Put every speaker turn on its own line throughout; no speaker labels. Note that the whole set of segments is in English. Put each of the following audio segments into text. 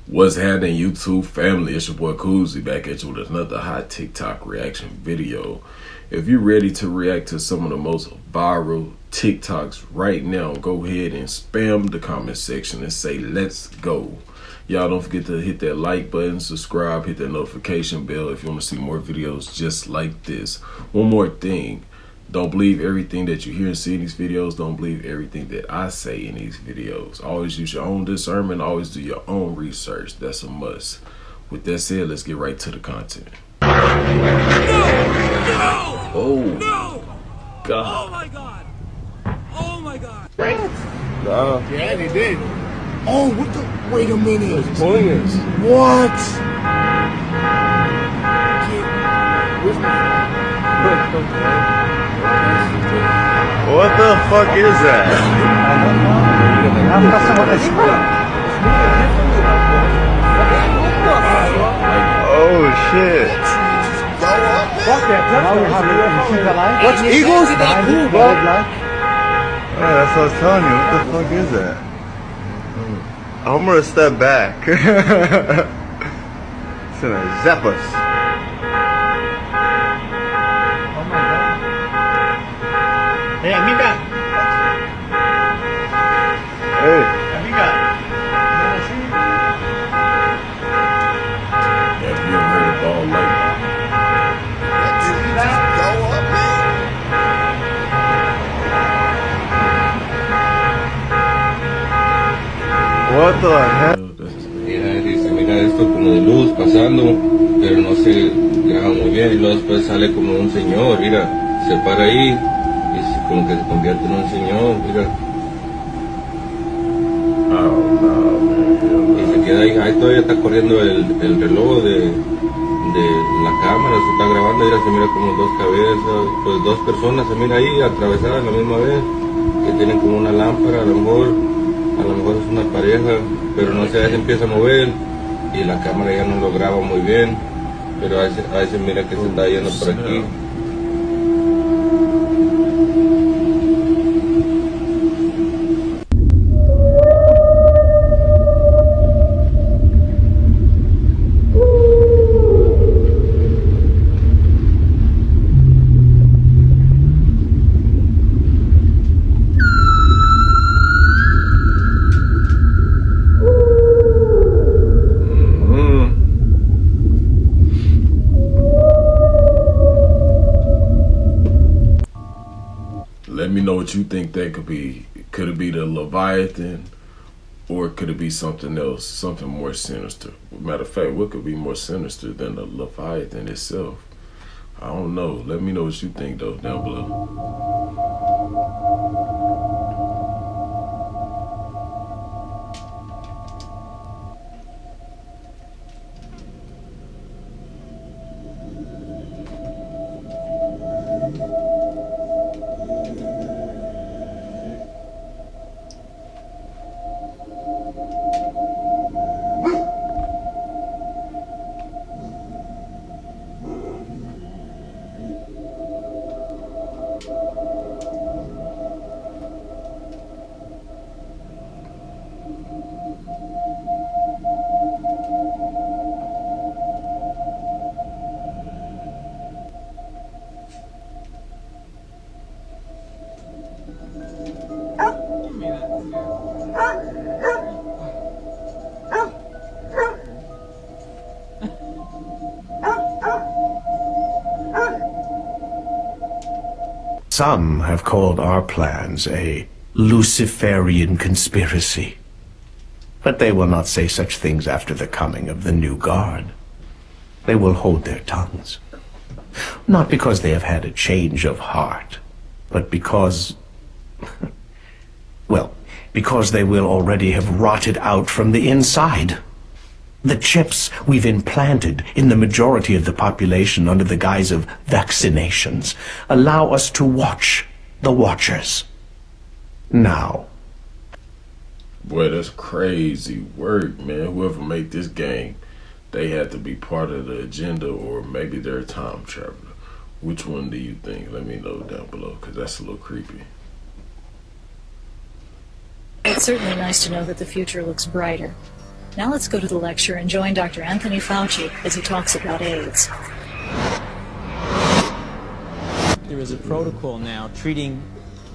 What's happening, YouTube family? It's your boy Koozie back at you with another hot TikTok reaction video. If you're ready to react to some of the most viral TikToks right now, go ahead and spam the comment section and say let's go. Y'all don't forget to hit that like button, subscribe, hit that notification bell if you want to see more videos just like this. One more thing. Don't believe everything that you hear and see in these videos. Don't believe everything that I say in these videos. Always use your own discernment. Always do your own research. That's a must. With that said, let's get right to the content.
No!
Oh.
No!
God.
Oh my God! Oh my God!
Yeah, they did.
Oh, what the? Wait a minute.
It's pointless.
What?
What the fuck is that? Oh shit.
What's Eagles? Cool, bro.
Yeah, that's what I was telling you. What the fuck is that? I'm gonna step back. It's gonna zap us.
Hey, amiga.
Hey.
Amiga.
Have you ever heard of ball like
What the heck?
Dice, mira esto como de luz pasando, pero no se graba muy bien, y luego después sale como un señor, mira, se para ahí y como que se convierte en un señor, mira, y se queda ahí todavía está corriendo el reloj de la cámara, se está grabando, mira, se mira como dos cabezas, pues dos personas se mira ahí atravesadas a la misma vez, que tienen como una lámpara, a lo mejor es una pareja, pero no sé, a veces empieza a mover y la cámara ya no lo graba muy bien, pero a veces mira que se está yendo por aquí.
Let me know what you think that could be. Could it be the Leviathan, or could it be something else, something more sinister? Matter of fact, what could be more sinister than the Leviathan itself? I don't know. Let me know what you think though down below.
Some have called our plans a Luciferian conspiracy. But they will not say such things after the coming of the new guard. They will hold their tongues. Not because they have had a change of heart, but because... well, because they will already have rotted out from the inside. The chips we've implanted in the majority of the population under the guise of vaccinations allow us to watch the watchers. Now.
Boy, that's crazy work, man. Whoever made this game, they had to be part of the agenda, or maybe they're a time traveler. Which one do you think? Let me know down below, because that's a little creepy.
It's certainly nice to know that the future looks brighter. Now let's go to the lecture and join Dr. Anthony Fauci as he talks about AIDS.
There is a protocol now treating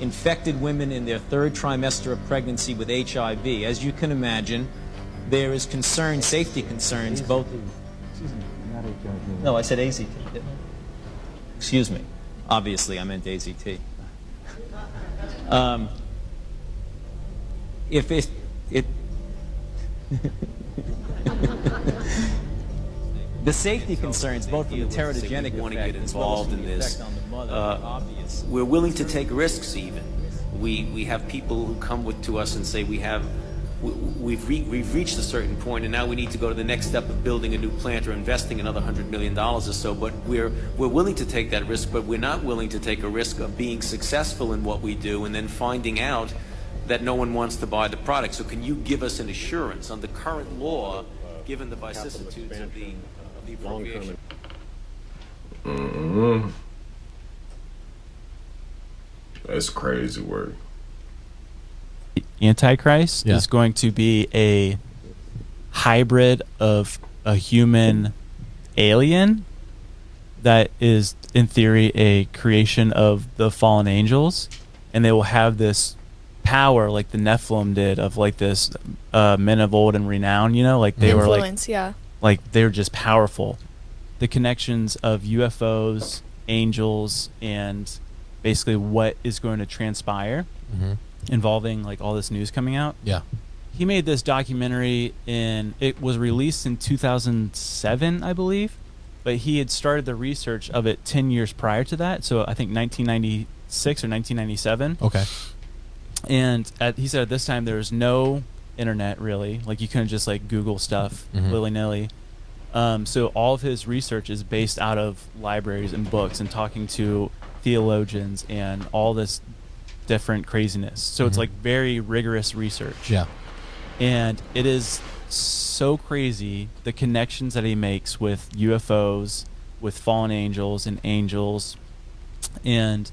infected women in their third trimester of pregnancy with HIV. As you can imagine, there is concern, safety concerns, both... Excuse me, not HIV. No, I said AZT. Excuse me. Obviously, I meant AZT. If it the safety concerns, both from the teratogenic
want to
effect
get
as well as
involved
from
in
the
this.
effect on the mother, obvious.
We're willing to take risks even. We have people who come to us and say we've reached a certain point and now we need to go to the next step of building a new plant or investing another $100 million or so, but we're willing to take that risk, but we're not willing to take a risk of being successful in what we do and then finding out that no one wants to buy the product. So can you give us an assurance on the current law, given the vicissitudes of the appropriation?
That's crazy work.
Antichrist is going to be a hybrid of a human alien that is, in theory, a creation of the fallen angels, and they will have this power like the Nephilim did, of like this men of old and renown, you know, like they were like they're just powerful. The connections of UFOs, angels, and basically what is going to transpire involving like all this news coming out.
Yeah.
He made this documentary it was released in 2007, I believe, but he had started the research of it 10 years prior to that. So I think 1996 or 1997.
Okay.
And he said at this time there was no internet really, like you couldn't just like Google stuff willy-nilly. So all of his research is based out of libraries and books and talking to theologians and all this different craziness. So it's like very rigorous research.
Yeah.
And it is so crazy the connections that he makes with UFOs, with fallen angels and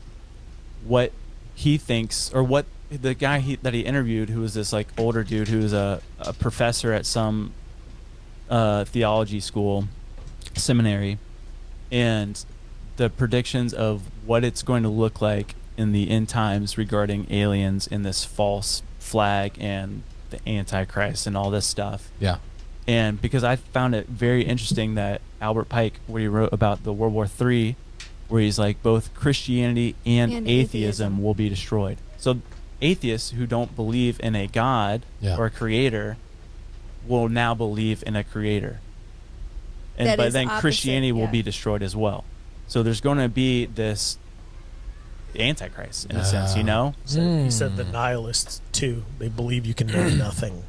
what he thinks, or what the guy that he interviewed, who was this like older dude who was a professor at some theology school, seminary, and the predictions of what it's going to look like in the end times regarding aliens and this false flag and the Antichrist and all this stuff.
Yeah.
And because I found it very interesting that Albert Pike, where he wrote about the World War III, where he's like both Christianity and atheism will be destroyed. So atheists who don't believe in a God or a creator will now believe in a creator. And but then Christianity will be destroyed as well. So there's going to be this Antichrist in a sense, you know?
So he said the nihilists too. They believe you can know nothing.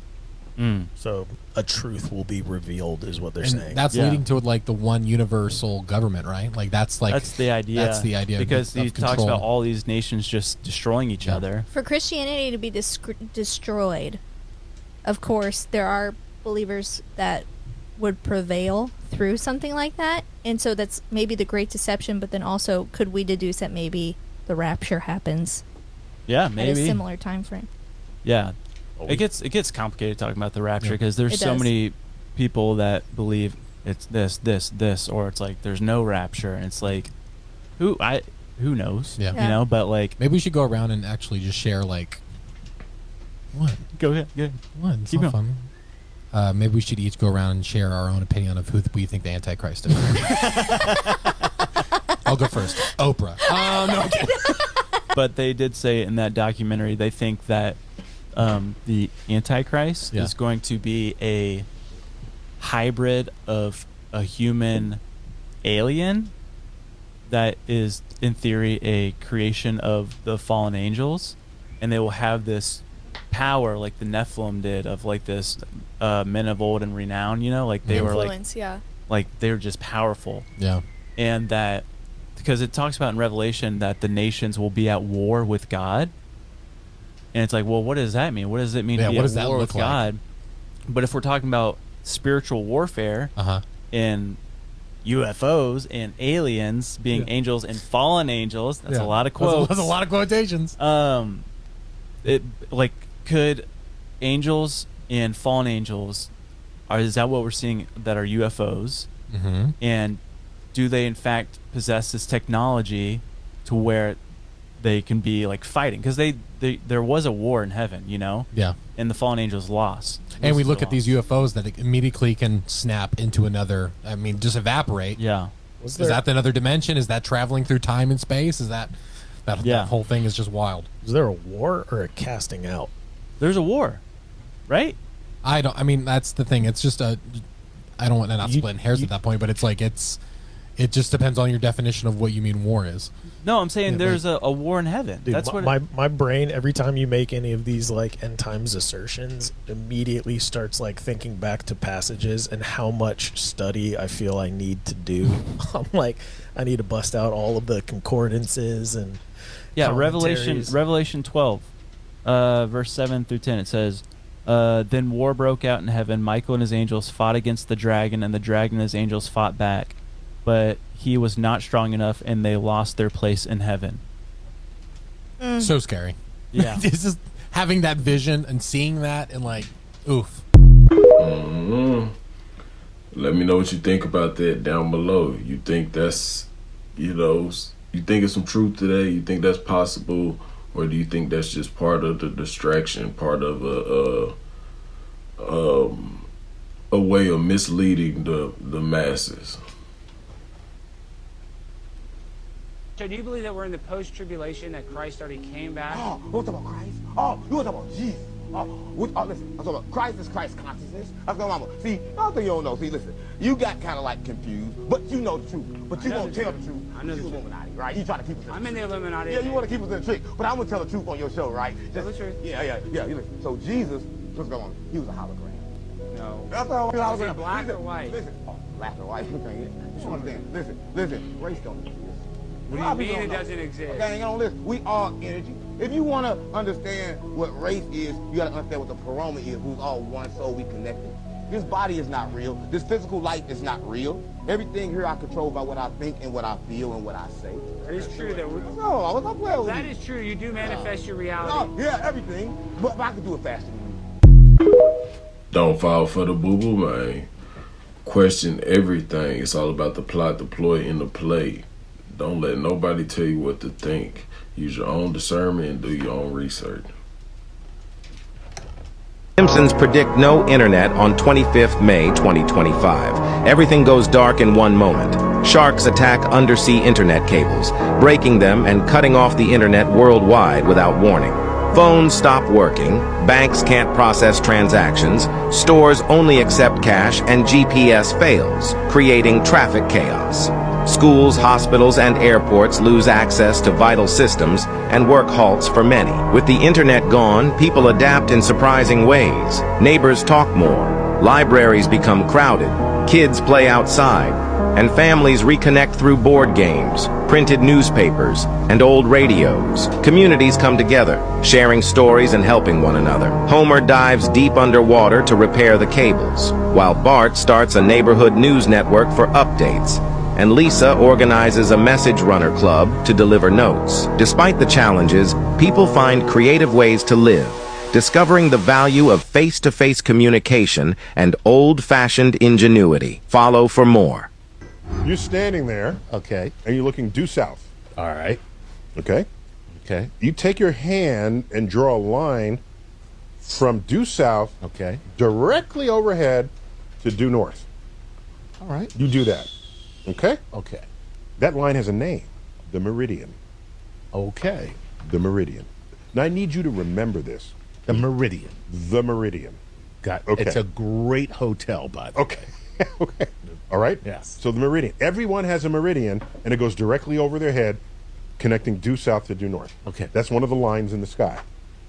So a truth will be revealed is what they're saying.
That's leading to like the one universal government, right? Like that's
the idea.
That's the idea.
Because he talks about all these nations just destroying each other.
For Christianity to be destroyed, of course, there are believers that would prevail through something like that. And so that's maybe the great deception, but then also could we deduce that maybe the rapture happens
maybe
at a similar time frame?
Yeah. It gets complicated talking about the rapture because there's so many people that believe it's this, or it's like there's no rapture, and it's like who knows?
Yeah.
You know, but like
maybe we should go around and actually just share like what?
Go ahead.
What? It's not fun. Maybe we should each go around and share our own opinion of who we think the Antichrist is. I'll go first. Oprah. No, I'm kidding.
But they did say in that documentary they think that the Antichrist is going to be a hybrid of a human alien that is, in theory, a creation of the fallen angels, and they will have this power like the Nephilim did, of like this men of old and renown, you know, like they were like they're just powerful.
Yeah.
And that because it talks about in Revelation that the nations will be at war with God. And it's like, well, what does that mean? What does it mean to be at war with God? But if we're talking about spiritual warfare and UFOs and aliens being angels and fallen angels, that's a lot of quotes.
That's a lot of quotations.
It like could angels and fallen angels is that what we're seeing that are UFOs?
Mm-hmm.
And do they in fact possess this technology to where they can be like fighting? Because there was a war in heaven, you know?
Yeah.
And the fallen angels lost.
And we look at these UFOs that immediately can snap into another, I mean, just evaporate.
Yeah.
Is that another dimension? Is that traveling through time and space? Is that whole thing is just wild.
Is there a war or a casting out?
There's a war, right?
I mean, that's the thing. It's just I don't want to not splitting hairs at that point, but it's like it just depends on your definition of what you mean war is.
No, I'm saying there's a war in heaven.
Dude,
that's what
my brain, every time you make any of these like end times assertions, immediately starts like thinking back to passages and how much study I feel I need to do. I'm like, I need to bust out all of the concordances and
Revelation 12, verse 7 through 10. It says, then war broke out in heaven. Michael and his angels fought against the dragon, and the dragon and his angels fought back. But he was not strong enough, and they lost their place in heaven.
So scary.
Yeah.
It's just having that vision and seeing that and like, oof.
Mm-hmm. Let me know what you think about that down below. You think that's, you think it's some truth to that? You think that's possible? Or do you think that's just part of the distraction, part of a way of misleading the masses?
So do you believe that we're in the post-tribulation, that Christ already came back?
Oh, you want to talk about Christ? Oh, you want to talk about Jesus? Listen, I'm talking about Christ is Christ consciousness. That's what I'm about. See, I don't think you don't know. See, listen, you got kind of like confused, but you know the truth. But you won't tell the truth.
I know the truth.
Illuminati, right? You try to keep us in
I'm in the Illuminati.
Yeah, you want to keep us in the trick. But I'm going to tell the truth on your show, right?
Tell the truth.
Yeah. You listen. So Jesus, what's going on? He was a hologram.
No.
That's how he was a
Was he
hologram.
black or white?
Listen. Oh, black or white. You understand? Listen. Race don't exist.
What do you mean it doesn't exist?
Okay, hang on, listen. We are energy. If you want to understand what race is, you got to understand what the paroma is, who's all one soul, we connected. This body is not real. This physical life is not real. Everything here I control by what I think and what I feel and what I say.
That is true.
No, I was not playing with
That
you.
is true. You do manifest your reality.
No, yeah, everything. But I could do it faster than you.
Don't fall for the boo-boo, man. Question everything. It's all about the plot, the ploy, and the play. Don't let nobody tell you what to think. Use your own discernment and do your own research.
Simpsons predict no internet on 25th May 2025. Everything goes dark in one moment. Sharks attack undersea internet cables, breaking them and cutting off the internet worldwide without warning. Phones stop working, banks can't process transactions, stores only accept cash, and GPS fails, creating traffic chaos. Schools, hospitals, and airports lose access to vital systems, and work halts for many. With the internet gone, people adapt in surprising ways. Neighbors talk more, libraries become crowded, kids play outside, and families reconnect through board games, printed newspapers, and old radios. Communities come together, sharing stories and helping one another. Homer dives deep underwater to repair the cables, while Bart starts a neighborhood news network for updates, and Lisa organizes a message runner club to deliver notes. Despite the challenges, people find creative ways to live, discovering the value of face-to-face communication and old-fashioned ingenuity. Follow for more.
You're standing there,
okay,
and you're looking due south.
All right.
Okay?
Okay.
You take your hand and draw a line from due south,
okay,
directly overhead to due north.
All right.
You do that. Okay?
Okay.
That line has a name, the Meridian.
Okay.
The Meridian. Now I need you to remember this.
The Meridian.
The Meridian.
Got
Okay.
It's a great hotel, by the way.
Okay. Okay. All right?
Yes.
So the Meridian. Everyone has a Meridian, and it goes directly over their head, connecting due south to due north.
Okay.
That's one of the lines in the sky.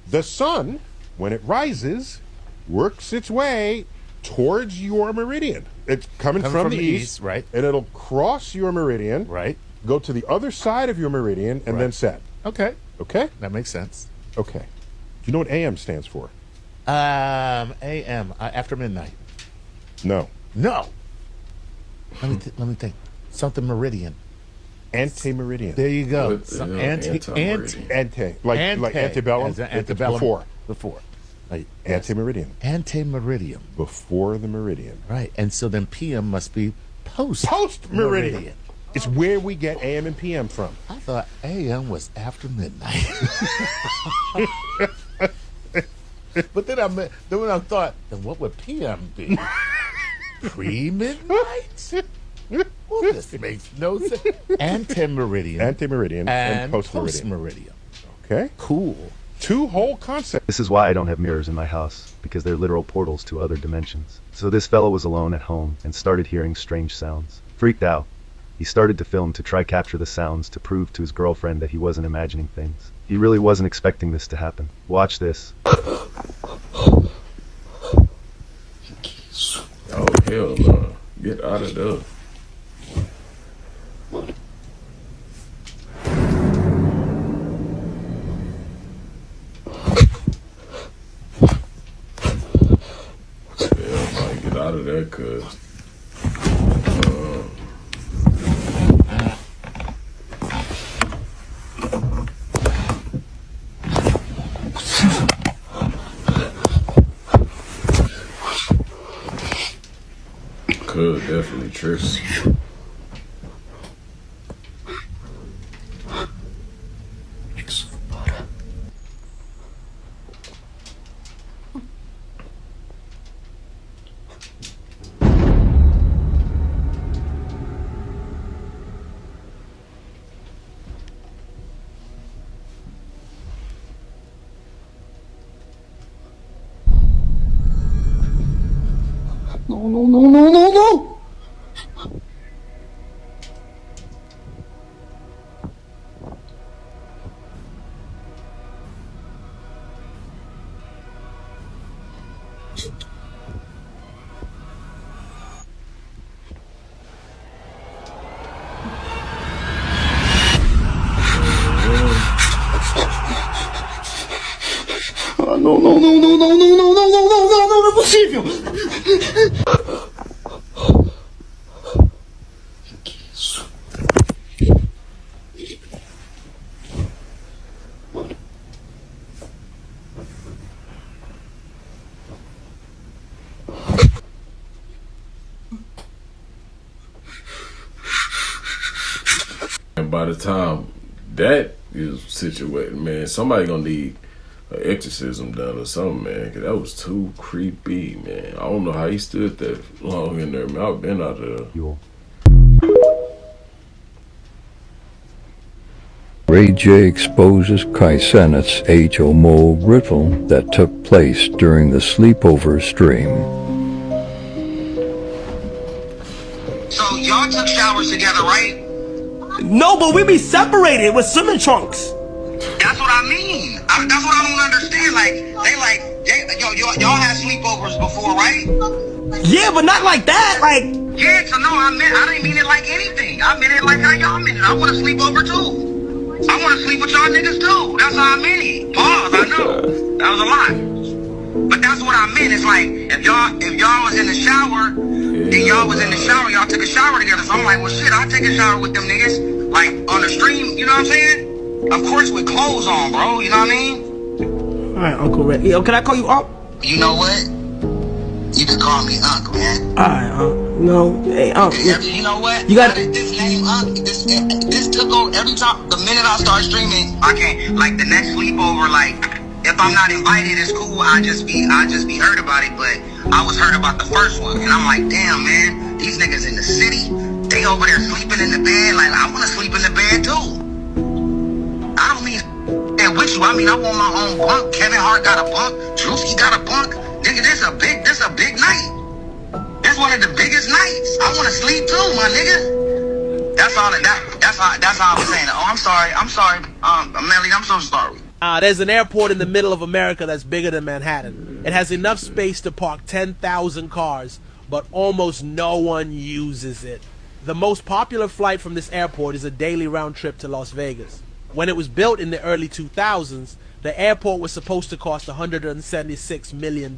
The sun, when it rises, works its way towards your meridian. It's coming from the east,
right?
And it'll cross your meridian,
right?
Go to the other side of your meridian, and then set.
Okay.
Okay?
That makes sense.
Okay. Do you know what AM stands for?
AM, after midnight.
No.
No. Let me think. Something meridian.
Ante-meridian.
There you go.
Ante, like antebellum.
Antebellum.
Before.
Before.
Ante-meridian.
Ante-meridian.
Before the meridian.
Right. And so then PM must be
post-meridian. It's where we get AM and PM from.
I thought AM was after midnight. But then when I thought, then what would PM be? Pre-midnight? Well, this makes no sense. Ante-meridian.
Ante-meridian and post-meridian.
Post-meridian.
Okay.
Cool.
Two whole concepts.
This is why I don't have mirrors in my house, because they're literal portals to other dimensions. So this fellow was alone at home and started hearing strange sounds. Freaked out, he started to film to try capture the sounds to prove to his girlfriend that he wasn't imagining things. He really wasn't expecting this to happen. Watch this.
Oh, hell no. Get out of there. Get out of there, cuz. Could definitely trips.
No. Não é possível.
And by the time that is situated, man, somebody gonna need an exorcism done or something, man, because that was too creepy, man. I don't know how he stood that long in there, man. I've been out of there.
Ray J exposes Kai Sennett's HOMO ritual that took place during the Sleepover stream.
So y'all took showers together, right?
No, but we be separated with swimming trunks.
That's what I mean. That's what I don't understand. Y'all had sleepovers before, right?
Yeah, but not like that.
Yeah, so no, I didn't mean it like anything. I meant it like how y'all meant it. I want to sleep over too. I want to sleep with y'all niggas too. That's how I meant it. Pause, I know. That was a lot. But that's what I meant. It's like, if y'all was in the shower, then y'all was in the shower, y'all took a shower together. So I'm like, well shit, I'll take a shower with them niggas. Like, on the stream, you know what I'm saying? Of course with clothes on, bro, you know what I mean?
Alright, Uncle Ray. Yo, can I call you Unc?
You know what? You can call me Unc, man.
Alright, Unc. No, hey, Unc.
You know what?
You got
this name Unc, this took on every time, the minute I start streaming, I can't, like the next sleepover, like, if I'm not invited, it's cool, I just be hurt about it, but I was hurt about the first one, and I'm like, damn, man, these niggas in the city, they over there sleeping in the bed, like, I want to sleep in the bed, too. I don't mean with you, I mean, I want my own bunk. Kevin Hart got a bunk, Drewski got a bunk. Nigga, this a big night. That's one of the biggest nights. I want to sleep too, my nigga. That's all. That's how I was saying. Oh, I'm sorry. Melly, I'm so sorry.
There's an airport in the middle of America that's bigger than Manhattan. It has enough space to park 10,000 cars, but almost no one uses it. The most popular flight from this airport is a daily round trip to Las Vegas. When it was built in the early 2000s, the airport was supposed to cost $176 million,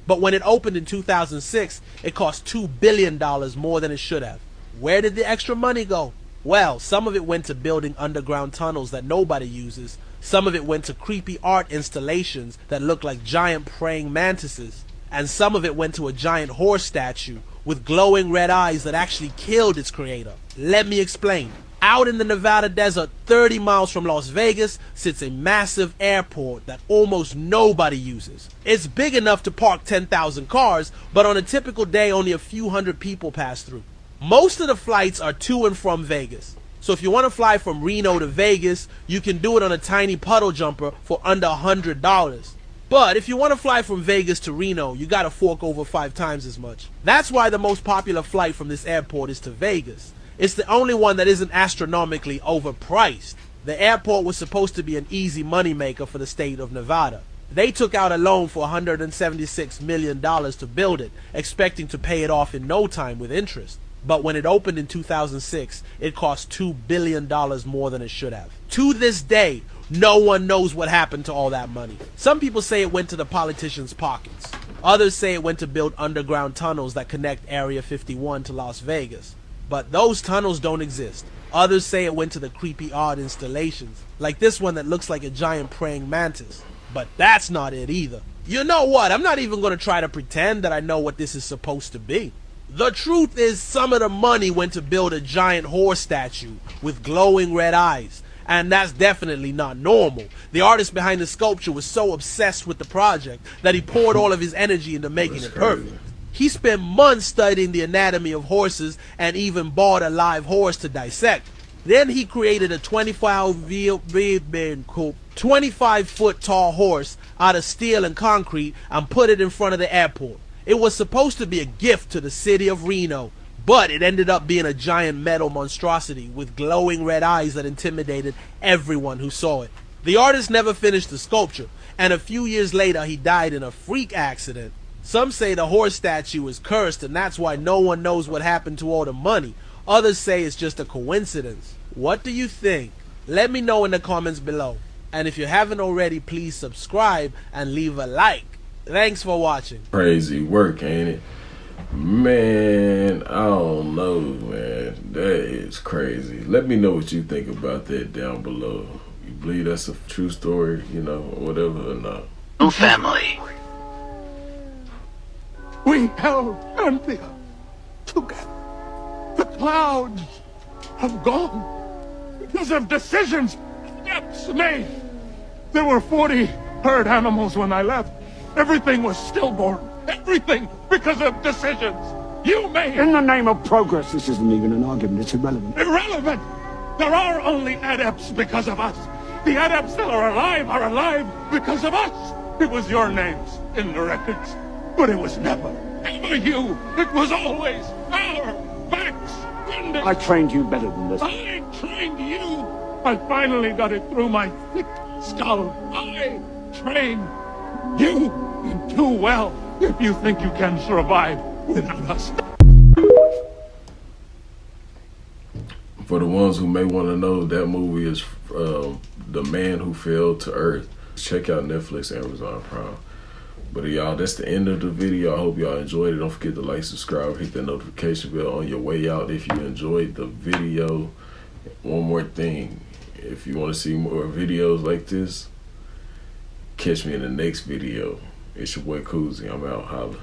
but when it opened in 2006, it cost $2 billion more than it should have. Where did the extra money go? Well, some of it went to building underground tunnels that nobody uses, Some of it went to creepy art installations that looked like giant praying mantises. And some of it went to a giant horse statue with glowing red eyes that actually killed its creator. Let me explain. Out in the Nevada desert, 30 miles from Las Vegas, sits a massive airport that almost nobody uses. It's big enough to park 10,000 cars, but on a typical day, only a few hundred people pass through. Most of the flights are to and from Vegas. So if you want to fly from Reno to Vegas, you can do it on a tiny puddle jumper for under $100. But if you want to fly from Vegas to Reno, you gotta fork over 5 times as much. That's why the most popular flight from this airport is to Vegas. It's the only one that isn't astronomically overpriced. The airport was supposed to be an easy moneymaker for the state of Nevada. They took out a loan for $176 million to build it, expecting to pay it off in no time with interest. But when it opened in 2006, it cost $2 billion more than it should have. To this day, no one knows what happened to all that money. Some people say it went to the politicians' pockets. Others say it went to build underground tunnels that connect Area 51 to Las Vegas. But those tunnels don't exist. Others say it went to the creepy art installations, like this one that looks like a giant praying mantis. But that's not it either. You know what? I'm not even going to try to pretend that I know what this is supposed to be. The truth is, some of the money went to build a giant horse statue with glowing red eyes. And that's definitely not normal. The artist behind the sculpture was so obsessed with the project that he poured all of his energy into making it perfect. He spent months studying the anatomy of horses and even bought a live horse to dissect. Then he created a 25-foot tall horse out of steel and concrete and put it in front of the airport. It was supposed to be a gift to the city of Reno, but it ended up being a giant metal monstrosity with glowing red eyes that intimidated everyone who saw it. The artist never finished the sculpture, and a few years later he died in a freak accident. Some say the horse statue is cursed and that's why no one knows what happened to all the money. Others say it's just a coincidence. What do you think? Let me know in the comments below. And if you haven't already, please subscribe and leave a like. Thanks for watching.
Crazy work, ain't it? Man, I don't know, man. That is crazy. Let me know what you think about that down below. You believe that's a true story, you know, or whatever, or not?
No family.
We held Anthea together. The clouds have gone because of decisions Epps made. There were 40 herd animals when I left. Everything was stillborn. Everything because of decisions you made.
In the name of progress, this isn't even an argument. It's irrelevant.
Irrelevant! There are only adepts because of us. The adepts that are alive because of us. It was your names in the records, but it was never, ever you. It was always our Max Grundy.
I trained you better than this.
I trained you. I finally got it through my thick skull. I trained you too well. If you think you can survive without us.
For the ones who may want to know, that movie is The Man Who Fell to Earth. Check out Netflix, Amazon Prime. But y'all, that's the end of the video. I hope y'all enjoyed it. Don't forget to like, subscribe, hit that notification bell on your way out if you enjoyed the video. One more thing, if you want to see more videos like this, catch me in the next video. It's your boy Koozie. I'm out. Holla.